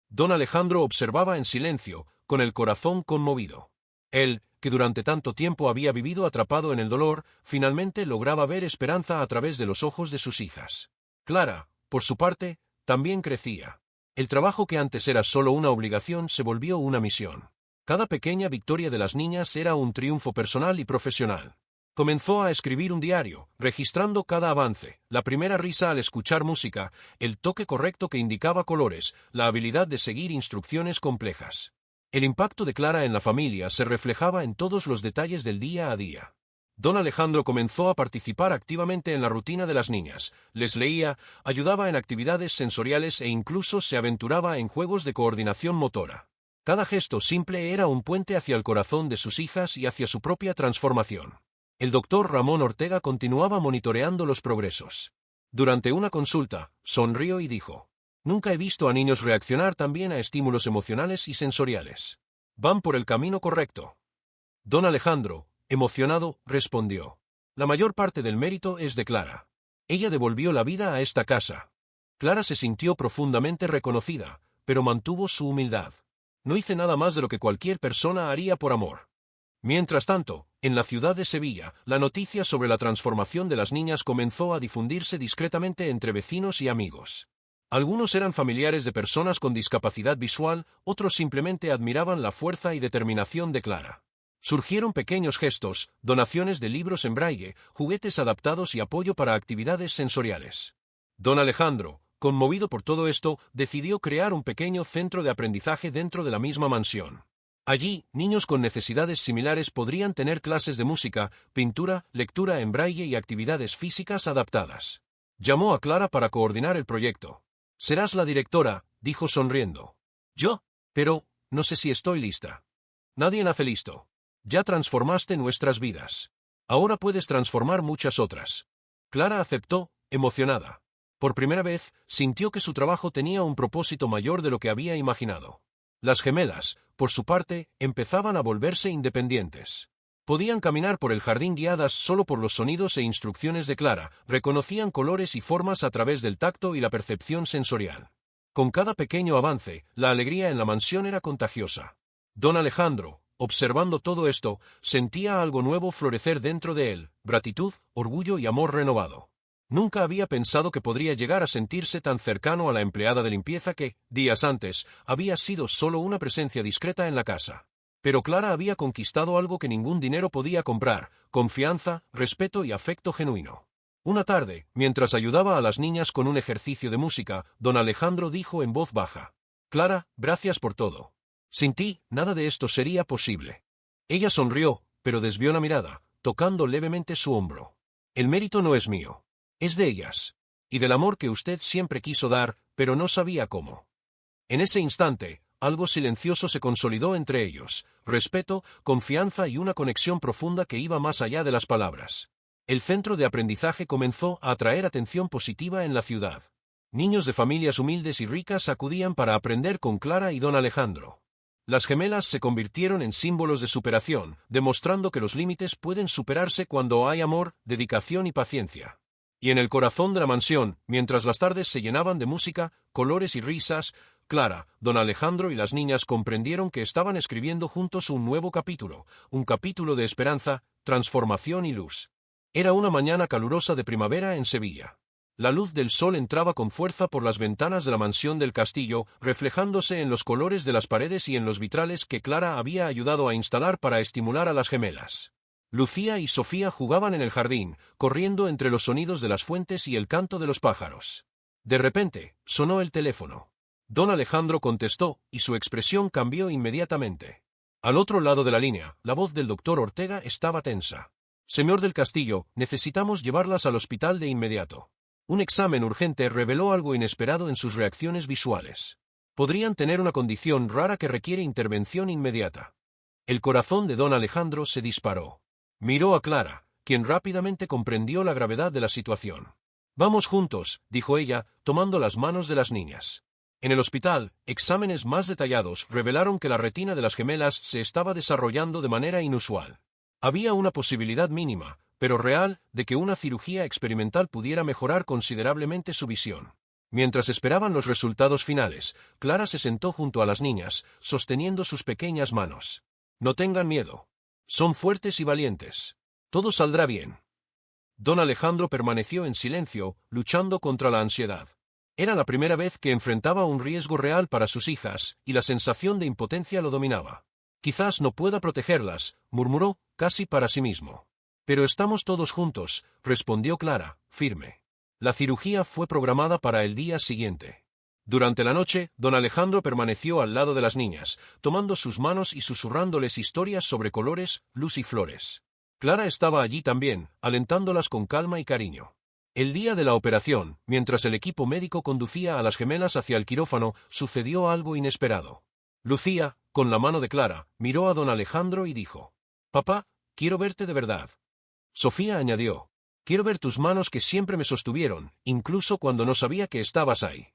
Don Alejandro observaba en silencio, con el corazón conmovido. Él, que durante tanto tiempo había vivido atrapado en el dolor, finalmente lograba ver esperanza a través de los ojos de sus hijas. Clara, por su parte, también crecía. El trabajo que antes era solo una obligación se volvió una misión. Cada pequeña victoria de las niñas era un triunfo personal y profesional. Comenzó a escribir un diario, registrando cada avance, la primera risa al escuchar música, el toque correcto que indicaba colores, la habilidad de seguir instrucciones complejas. El impacto de Clara en la familia se reflejaba en todos los detalles del día a día. Don Alejandro comenzó a participar activamente en la rutina de las niñas, les leía, ayudaba en actividades sensoriales e incluso se aventuraba en juegos de coordinación motora. Cada gesto simple era un puente hacia el corazón de sus hijas y hacia su propia transformación. El doctor Ramón Ortega continuaba monitoreando los progresos. Durante una consulta, sonrió y dijo: «Nunca he visto a niños reaccionar tan bien a estímulos emocionales y sensoriales. Van por el camino correcto». Don Alejandro, emocionado, respondió: «La mayor parte del mérito es de Clara. Ella devolvió la vida a esta casa». Clara se sintió profundamente reconocida, pero mantuvo su humildad. «No hice nada más de lo que cualquier persona haría por amor». Mientras tanto, en la ciudad de Sevilla, la noticia sobre la transformación de las niñas comenzó a difundirse discretamente entre vecinos y amigos. Algunos eran familiares de personas con discapacidad visual, otros simplemente admiraban la fuerza y determinación de Clara. Surgieron pequeños gestos, donaciones de libros en braille, juguetes adaptados y apoyo para actividades sensoriales. Don Alejandro, conmovido por todo esto, decidió crear un pequeño centro de aprendizaje dentro de la misma mansión. Allí, niños con necesidades similares podrían tener clases de música, pintura, lectura en braille y actividades físicas adaptadas. Llamó a Clara para coordinar el proyecto. «Serás la directora», dijo sonriendo. «¿Yo? Pero, no sé si estoy lista». «Nadie nace listo. Ya transformaste nuestras vidas. Ahora puedes transformar muchas otras». Clara aceptó, emocionada. Por primera vez, sintió que su trabajo tenía un propósito mayor de lo que había imaginado. Las gemelas, por su parte, empezaban a volverse independientes. Podían caminar por el jardín guiadas solo por los sonidos e instrucciones de Clara, reconocían colores y formas a través del tacto y la percepción sensorial. Con cada pequeño avance, la alegría en la mansión era contagiosa. Don Alejandro, observando todo esto, sentía algo nuevo florecer dentro de él, gratitud, orgullo y amor renovado. Nunca había pensado que podría llegar a sentirse tan cercano a la empleada de limpieza que, días antes, había sido solo una presencia discreta en la casa. Pero Clara había conquistado algo que ningún dinero podía comprar: confianza, respeto y afecto genuino. Una tarde, mientras ayudaba a las niñas con un ejercicio de música, don Alejandro dijo en voz baja: «Clara, gracias por todo. Sin ti, nada de esto sería posible». Ella sonrió, pero desvió la mirada, tocando levemente su hombro. «El mérito no es mío. Es de ellas. Y del amor que usted siempre quiso dar, pero no sabía cómo. En ese instante, algo silencioso se consolidó entre ellos: respeto, confianza y una conexión profunda que iba más allá de las palabras. El centro de aprendizaje comenzó a atraer atención positiva en la ciudad. Niños de familias humildes y ricas acudían para aprender con Clara y don Alejandro. Las gemelas se convirtieron en símbolos de superación, demostrando que los límites pueden superarse cuando hay amor, dedicación y paciencia. Y en el corazón de la mansión, mientras las tardes se llenaban de música, colores y risas, Clara, don Alejandro y las niñas comprendieron que estaban escribiendo juntos un nuevo capítulo, un capítulo de esperanza, transformación y luz. Era una mañana calurosa de primavera en Sevilla. La luz del sol entraba con fuerza por las ventanas de la mansión del castillo, reflejándose en los colores de las paredes y en los vitrales que Clara había ayudado a instalar para estimular a las gemelas. Lucía y Sofía jugaban en el jardín, corriendo entre los sonidos de las fuentes y el canto de los pájaros. De repente, sonó el teléfono. Don Alejandro contestó, y su expresión cambió inmediatamente. Al otro lado de la línea, la voz del doctor Ortega estaba tensa. «Señor del Castillo, necesitamos llevarlas al hospital de inmediato». Un examen urgente reveló algo inesperado en sus reacciones visuales. Podrían tener una condición rara que requiere intervención inmediata. El corazón de don Alejandro se disparó. Miró a Clara, quien rápidamente comprendió la gravedad de la situación. «Vamos juntos», dijo ella, tomando las manos de las niñas. En el hospital, exámenes más detallados revelaron que la retina de las gemelas se estaba desarrollando de manera inusual. Había una posibilidad mínima, pero real, de que una cirugía experimental pudiera mejorar considerablemente su visión. Mientras esperaban los resultados finales, Clara se sentó junto a las niñas, sosteniendo sus pequeñas manos. «No tengan miedo. Son fuertes y valientes. Todo saldrá bien». Don Alejandro permaneció en silencio, luchando contra la ansiedad. Era la primera vez que enfrentaba un riesgo real para sus hijas, y la sensación de impotencia lo dominaba. «Quizás no pueda protegerlas», murmuró, casi para sí mismo. «Pero estamos todos juntos», respondió Clara, firme. La cirugía fue programada para el día siguiente. Durante la noche, don Alejandro permaneció al lado de las niñas, tomando sus manos y susurrándoles historias sobre colores, luz y flores. Clara estaba allí también, alentándolas con calma y cariño. El día de la operación, mientras el equipo médico conducía a las gemelas hacia el quirófano, sucedió algo inesperado. Lucía, con la mano de Clara, miró a don Alejandro y dijo: «Papá, quiero verte de verdad». Sofía añadió: «Quiero ver tus manos que siempre me sostuvieron, incluso cuando no sabía que estabas ahí».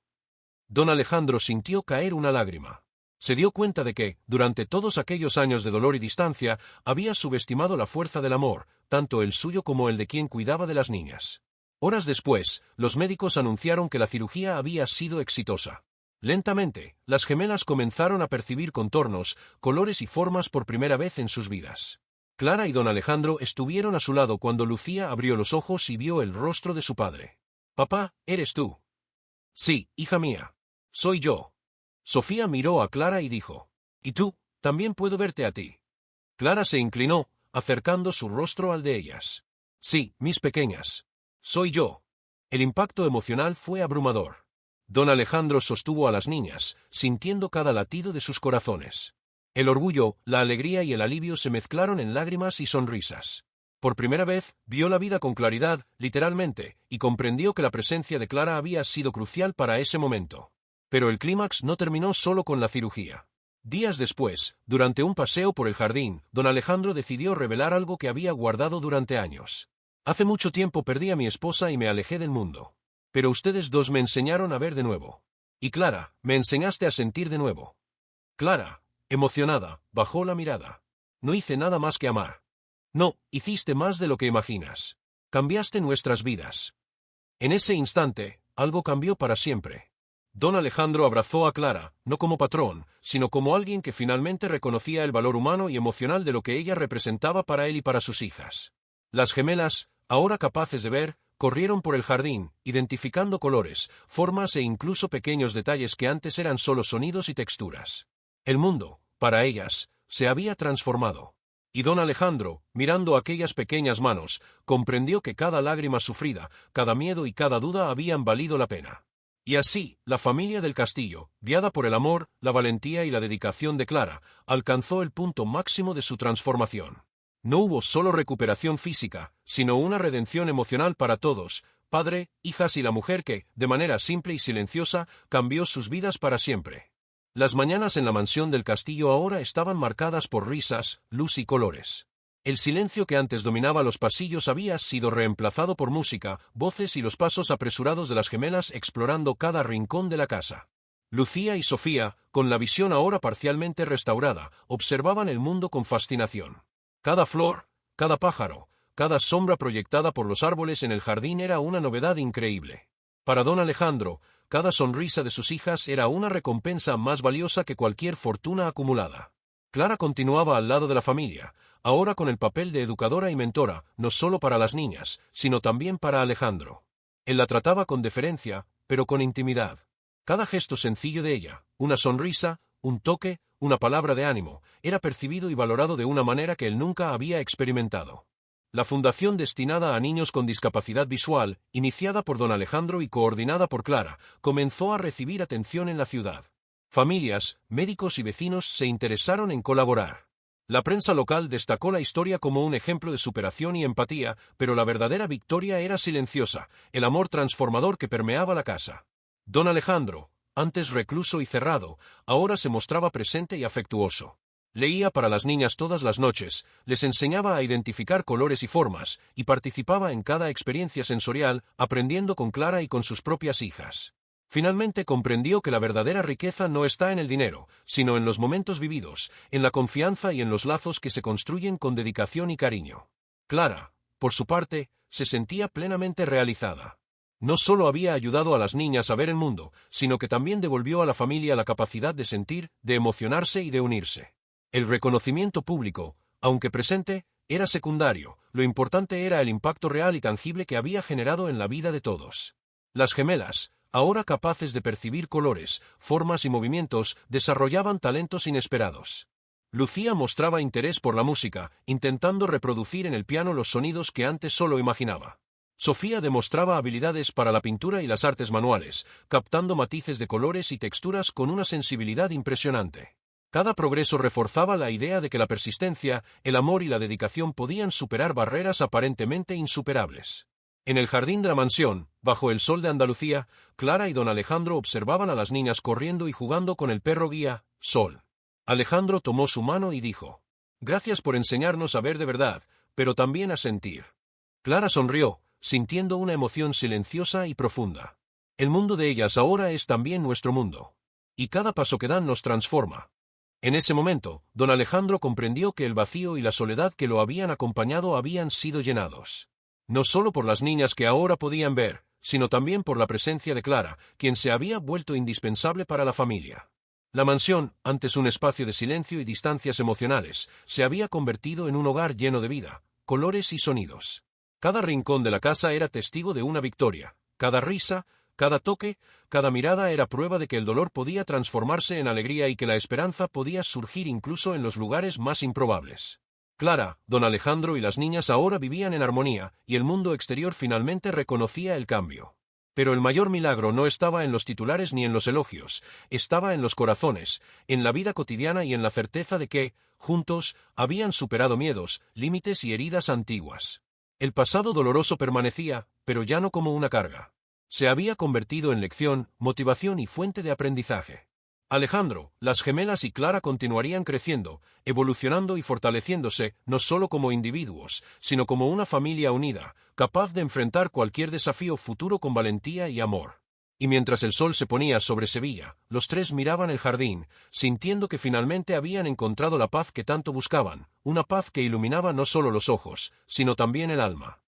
Don Alejandro sintió caer una lágrima. Se dio cuenta de que, durante todos aquellos años de dolor y distancia, había subestimado la fuerza del amor, tanto el suyo como el de quien cuidaba de las niñas. Horas después, los médicos anunciaron que la cirugía había sido exitosa. Lentamente, las gemelas comenzaron a percibir contornos, colores y formas por primera vez en sus vidas. Clara y don Alejandro estuvieron a su lado cuando Lucía abrió los ojos y vio el rostro de su padre. «Papá, ¿eres tú?» «Sí, hija mía. Soy yo». Sofía miró a Clara y dijo: «¿Y tú? También puedo verte a ti». Clara se inclinó, acercando su rostro al de ellas. «Sí, mis pequeñas. Soy yo». El impacto emocional fue abrumador. Don Alejandro sostuvo a las niñas, sintiendo cada latido de sus corazones. El orgullo, la alegría y el alivio se mezclaron en lágrimas y sonrisas. Por primera vez, vio la vida con claridad, literalmente, y comprendió que la presencia de Clara había sido crucial para ese momento. Pero el clímax no terminó solo con la cirugía. Días después, durante un paseo por el jardín, don Alejandro decidió revelar algo que había guardado durante años. «Hace mucho tiempo perdí a mi esposa y me alejé del mundo. Pero ustedes dos me enseñaron a ver de nuevo. Y Clara, me enseñaste a sentir de nuevo». Clara, emocionada, bajó la mirada. «No hice nada más que amar». «No, hiciste más de lo que imaginas. Cambiaste nuestras vidas». En ese instante, algo cambió para siempre. Don Alejandro abrazó a Clara, no como patrón, sino como alguien que finalmente reconocía el valor humano y emocional de lo que ella representaba para él y para sus hijas. Las gemelas, ahora capaces de ver, corrieron por el jardín, identificando colores, formas e incluso pequeños detalles que antes eran solo sonidos y texturas. El mundo, para ellas, se había transformado. Y don Alejandro, mirando aquellas pequeñas manos, comprendió que cada lágrima sufrida, cada miedo y cada duda habían valido la pena. Y así, la familia del castillo, guiada por el amor, la valentía y la dedicación de Clara, alcanzó el punto máximo de su transformación. No hubo solo recuperación física, sino una redención emocional para todos, padre, hijas y la mujer que, de manera simple y silenciosa, cambió sus vidas para siempre. Las mañanas en la mansión del castillo ahora estaban marcadas por risas, luz y colores. El silencio que antes dominaba los pasillos había sido reemplazado por música, voces y los pasos apresurados de las gemelas explorando cada rincón de la casa. Lucía y Sofía, con la visión ahora parcialmente restaurada, observaban el mundo con fascinación. Cada flor, cada pájaro, cada sombra proyectada por los árboles en el jardín era una novedad increíble. Para don Alejandro, cada sonrisa de sus hijas era una recompensa más valiosa que cualquier fortuna acumulada. Clara continuaba al lado de la familia, ahora con el papel de educadora y mentora, no solo para las niñas, sino también para Alejandro. Él la trataba con deferencia, pero con intimidad. Cada gesto sencillo de ella, una sonrisa, un toque, una palabra de ánimo, era percibido y valorado de una manera que él nunca había experimentado. La fundación destinada a niños con discapacidad visual, iniciada por don Alejandro y coordinada por Clara, comenzó a recibir atención en la ciudad. Familias, médicos y vecinos se interesaron en colaborar. La prensa local destacó la historia como un ejemplo de superación y empatía, pero la verdadera victoria era silenciosa, el amor transformador que permeaba la casa. Don Alejandro, antes recluso y cerrado, ahora se mostraba presente y afectuoso. Leía para las niñas todas las noches, les enseñaba a identificar colores y formas, y participaba en cada experiencia sensorial, aprendiendo con Clara y con sus propias hijas. Finalmente comprendió que la verdadera riqueza no está en el dinero, sino en los momentos vividos, en la confianza y en los lazos que se construyen con dedicación y cariño. Clara, por su parte, se sentía plenamente realizada. No solo había ayudado a las niñas a ver el mundo, sino que también devolvió a la familia la capacidad de sentir, de emocionarse y de unirse. El reconocimiento público, aunque presente, era secundario, lo importante era el impacto real y tangible que había generado en la vida de todos. Las gemelas, ahora capaces de percibir colores, formas y movimientos, desarrollaban talentos inesperados. Lucía mostraba interés por la música, intentando reproducir en el piano los sonidos que antes solo imaginaba. Sofía demostraba habilidades para la pintura y las artes manuales, captando matices de colores y texturas con una sensibilidad impresionante. Cada progreso reforzaba la idea de que la persistencia, el amor y la dedicación podían superar barreras aparentemente insuperables. En el jardín de la mansión, bajo el sol de Andalucía, Clara y don Alejandro observaban a las niñas corriendo y jugando con el perro guía, Sol. Alejandro tomó su mano y dijo: «Gracias por enseñarnos a ver de verdad, pero también a sentir». Clara sonrió, sintiendo una emoción silenciosa y profunda. El mundo de ellas ahora es también nuestro mundo. Y cada paso que dan nos transforma. En ese momento, don Alejandro comprendió que el vacío y la soledad que lo habían acompañado habían sido llenados. No solo por las niñas que ahora podían ver, sino también por la presencia de Clara, quien se había vuelto indispensable para la familia. La mansión, antes un espacio de silencio y distancias emocionales, se había convertido en un hogar lleno de vida, colores y sonidos. Cada rincón de la casa era testigo de una victoria, cada risa, cada toque, cada mirada era prueba de que el dolor podía transformarse en alegría y que la esperanza podía surgir incluso en los lugares más improbables. Clara, don Alejandro y las niñas ahora vivían en armonía, y el mundo exterior finalmente reconocía el cambio. Pero el mayor milagro no estaba en los titulares ni en los elogios, estaba en los corazones, en la vida cotidiana y en la certeza de que, juntos, habían superado miedos, límites y heridas antiguas. El pasado doloroso permanecía, pero ya no como una carga. Se había convertido en lección, motivación y fuente de aprendizaje. Alejandro, las gemelas y Clara continuarían creciendo, evolucionando y fortaleciéndose, no solo como individuos, sino como una familia unida, capaz de enfrentar cualquier desafío futuro con valentía y amor. Y mientras el sol se ponía sobre Sevilla, los tres miraban el jardín, sintiendo que finalmente habían encontrado la paz que tanto buscaban, una paz que iluminaba no solo los ojos, sino también el alma.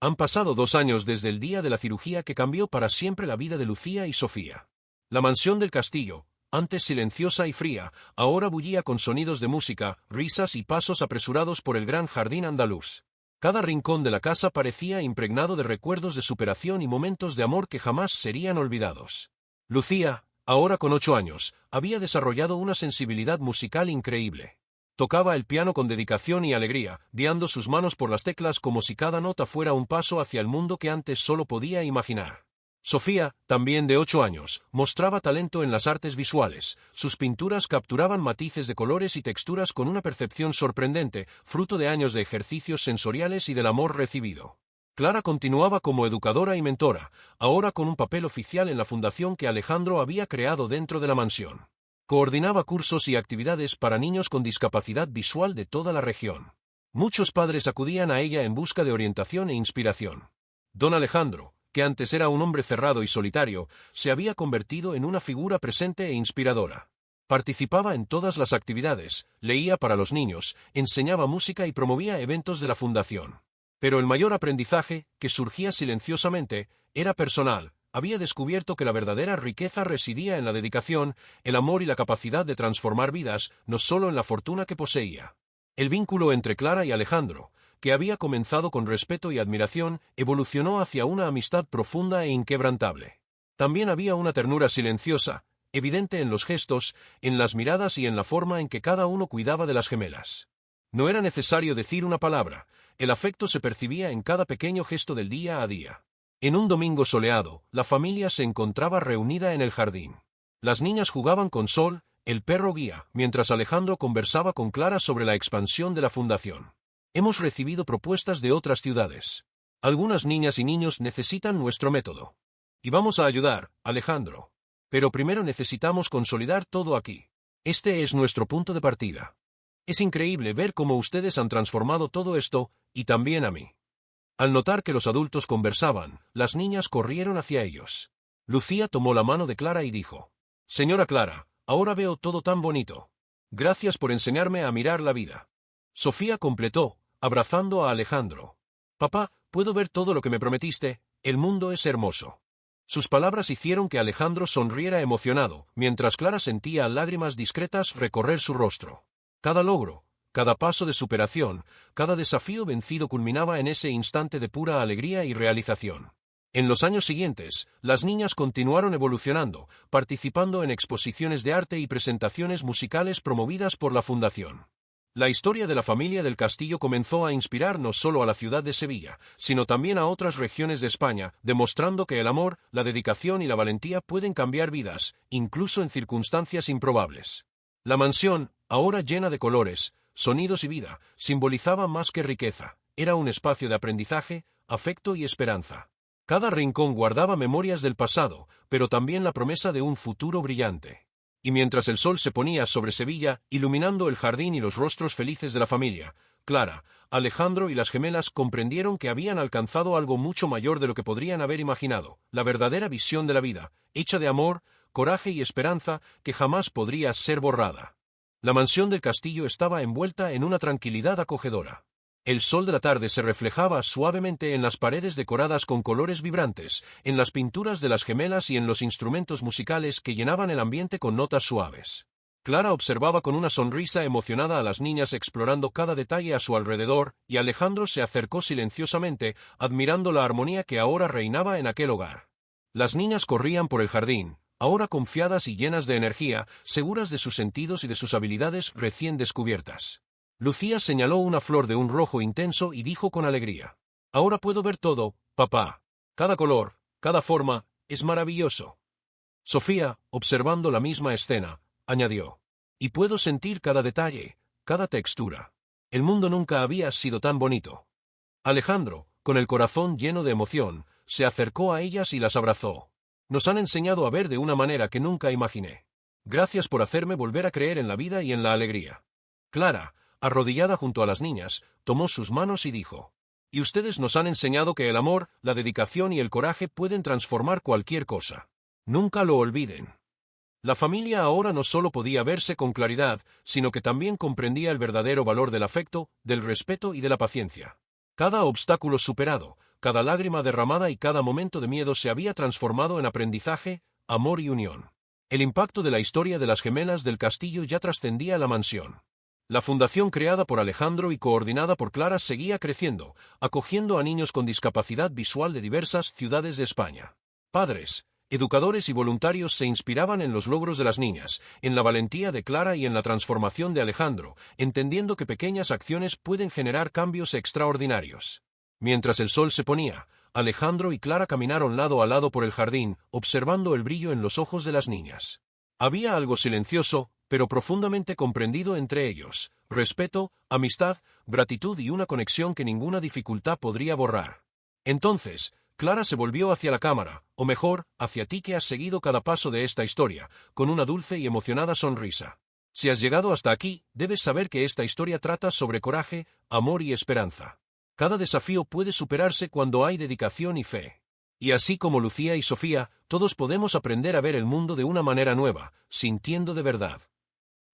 Han pasado 2 años desde el día de la cirugía que cambió para siempre la vida de Lucía y Sofía. La mansión del castillo, antes silenciosa y fría, ahora bullía con sonidos de música, risas y pasos apresurados por el gran jardín andaluz. Cada rincón de la casa parecía impregnado de recuerdos de superación y momentos de amor que jamás serían olvidados. Lucía, ahora con 8 años, había desarrollado una sensibilidad musical increíble. Tocaba el piano con dedicación y alegría, guiando sus manos por las teclas como si cada nota fuera un paso hacia el mundo que antes solo podía imaginar. Sofía, también de 8 años, mostraba talento en las artes visuales. Sus pinturas capturaban matices de colores y texturas con una percepción sorprendente, fruto de años de ejercicios sensoriales y del amor recibido. Clara continuaba como educadora y mentora, ahora con un papel oficial en la fundación que Alejandro había creado dentro de la mansión. Coordinaba cursos y actividades para niños con discapacidad visual de toda la región. Muchos padres acudían a ella en busca de orientación e inspiración. Don Alejandro, que antes era un hombre cerrado y solitario, se había convertido en una figura presente e inspiradora. Participaba en todas las actividades, leía para los niños, enseñaba música y promovía eventos de la fundación. Pero el mayor aprendizaje, que surgía silenciosamente, era personal. Había descubierto que la verdadera riqueza residía en la dedicación, el amor y la capacidad de transformar vidas, no solo en la fortuna que poseía. El vínculo entre Clara y Alejandro, que había comenzado con respeto y admiración, evolucionó hacia una amistad profunda e inquebrantable. También había una ternura silenciosa, evidente en los gestos, en las miradas y en la forma en que cada uno cuidaba de las gemelas. No era necesario decir una palabra, el afecto se percibía en cada pequeño gesto del día a día. En un domingo soleado, la familia se encontraba reunida en el jardín. Las niñas jugaban con Sol, el perro guía, mientras Alejandro conversaba con Clara sobre la expansión de la fundación. Hemos recibido propuestas de otras ciudades. Algunas niñas y niños necesitan nuestro método. Y vamos a ayudar, Alejandro. Pero primero necesitamos consolidar todo aquí. Este es nuestro punto de partida. Es increíble ver cómo ustedes han transformado todo esto, y también a mí. Al notar que los adultos conversaban, las niñas corrieron hacia ellos. Lucía tomó la mano de Clara y dijo: «Señora Clara, ahora veo todo tan bonito. Gracias por enseñarme a mirar la vida». Sofía completó, abrazando a Alejandro: «Papá, puedo ver todo lo que me prometiste, el mundo es hermoso». Sus palabras hicieron que Alejandro sonriera emocionado, mientras Clara sentía lágrimas discretas recorrer su rostro. Cada logro, cada paso de superación, cada desafío vencido culminaba en ese instante de pura alegría y realización. En los años siguientes, las niñas continuaron evolucionando, participando en exposiciones de arte y presentaciones musicales promovidas por la Fundación. La historia de la familia del Castillo comenzó a inspirar no solo a la ciudad de Sevilla, sino también a otras regiones de España, demostrando que el amor, la dedicación y la valentía pueden cambiar vidas, incluso en circunstancias improbables. La mansión, ahora llena de colores, sonidos y vida, simbolizaba más que riqueza, era un espacio de aprendizaje, afecto y esperanza. Cada rincón guardaba memorias del pasado, pero también la promesa de un futuro brillante. Y mientras el sol se ponía sobre Sevilla, iluminando el jardín y los rostros felices de la familia, Clara, Alejandro y las gemelas comprendieron que habían alcanzado algo mucho mayor de lo que podrían haber imaginado, la verdadera visión de la vida, hecha de amor, coraje y esperanza que jamás podría ser borrada. La mansión del castillo estaba envuelta en una tranquilidad acogedora. El sol de la tarde se reflejaba suavemente en las paredes decoradas con colores vibrantes, en las pinturas de las gemelas y en los instrumentos musicales que llenaban el ambiente con notas suaves. Clara observaba con una sonrisa emocionada a las niñas explorando cada detalle a su alrededor, y Alejandro se acercó silenciosamente, admirando la armonía que ahora reinaba en aquel hogar. Las niñas corrían por el jardín, ahora confiadas y llenas de energía, seguras de sus sentidos y de sus habilidades recién descubiertas. Lucía señaló una flor de un rojo intenso y dijo con alegría: «Ahora puedo ver todo, papá. Cada color, cada forma, es maravilloso». Sofía, observando la misma escena, añadió: «Y puedo sentir cada detalle, cada textura. El mundo nunca había sido tan bonito». Alejandro, con el corazón lleno de emoción, se acercó a ellas y las abrazó. «Nos han enseñado a ver de una manera que nunca imaginé. Gracias por hacerme volver a creer en la vida y en la alegría». Clara, arrodillada junto a las niñas, tomó sus manos y dijo: «Y ustedes nos han enseñado que el amor, la dedicación y el coraje pueden transformar cualquier cosa. Nunca lo olviden». La familia ahora no solo podía verse con claridad, sino que también comprendía el verdadero valor del afecto, del respeto y de la paciencia. Cada obstáculo superado, cada lágrima derramada y cada momento de miedo se había transformado en aprendizaje, amor y unión. El impacto de la historia de las gemelas del castillo ya trascendía la mansión. La fundación creada por Alejandro y coordinada por Clara seguía creciendo, acogiendo a niños con discapacidad visual de diversas ciudades de España. Padres, educadores y voluntarios se inspiraban en los logros de las niñas, en la valentía de Clara y en la transformación de Alejandro, entendiendo que pequeñas acciones pueden generar cambios extraordinarios. Mientras el sol se ponía, Alejandro y Clara caminaron lado a lado por el jardín, observando el brillo en los ojos de las niñas. Había algo silencioso, pero profundamente comprendido entre ellos: respeto, amistad, gratitud y una conexión que ninguna dificultad podría borrar. Entonces, Clara se volvió hacia la cámara, o mejor, hacia ti que has seguido cada paso de esta historia, con una dulce y emocionada sonrisa. Si has llegado hasta aquí, debes saber que esta historia trata sobre coraje, amor y esperanza. Cada desafío puede superarse cuando hay dedicación y fe. Y así como Lucía y Sofía, todos podemos aprender a ver el mundo de una manera nueva, sintiendo de verdad.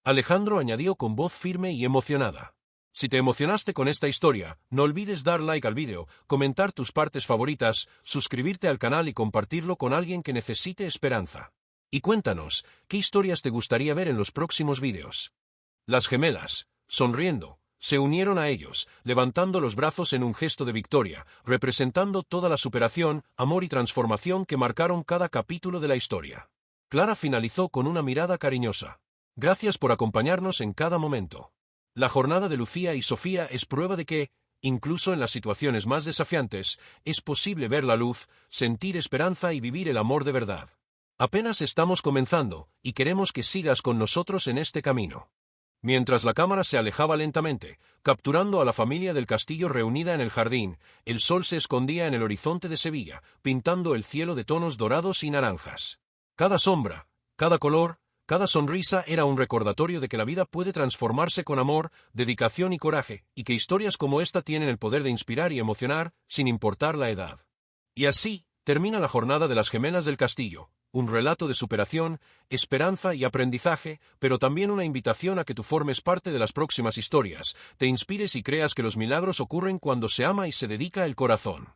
Alejandro añadió con voz firme y emocionada. Si te emocionaste con esta historia, no olvides dar like al vídeo, comentar tus partes favoritas, suscribirte al canal y compartirlo con alguien que necesite esperanza. Y cuéntanos, ¿qué historias te gustaría ver en los próximos vídeos? Las gemelas, sonriendo, se unieron a ellos, levantando los brazos en un gesto de victoria, representando toda la superación, amor y transformación que marcaron cada capítulo de la historia. Clara finalizó con una mirada cariñosa. Gracias por acompañarnos en cada momento. La jornada de Lucía y Sofía es prueba de que, incluso en las situaciones más desafiantes, es posible ver la luz, sentir esperanza y vivir el amor de verdad. Apenas estamos comenzando, y queremos que sigas con nosotros en este camino. Mientras la cámara se alejaba lentamente, capturando a la familia del castillo reunida en el jardín, el sol se escondía en el horizonte de Sevilla, pintando el cielo de tonos dorados y naranjas. Cada sombra, cada color, cada sonrisa era un recordatorio de que la vida puede transformarse con amor, dedicación y coraje, y que historias como esta tienen el poder de inspirar y emocionar, sin importar la edad. Y así, termina la jornada de las gemelas del castillo, un relato de superación, esperanza y aprendizaje, pero también una invitación a que tú formes parte de las próximas historias, te inspires y creas que los milagros ocurren cuando se ama y se dedica el corazón.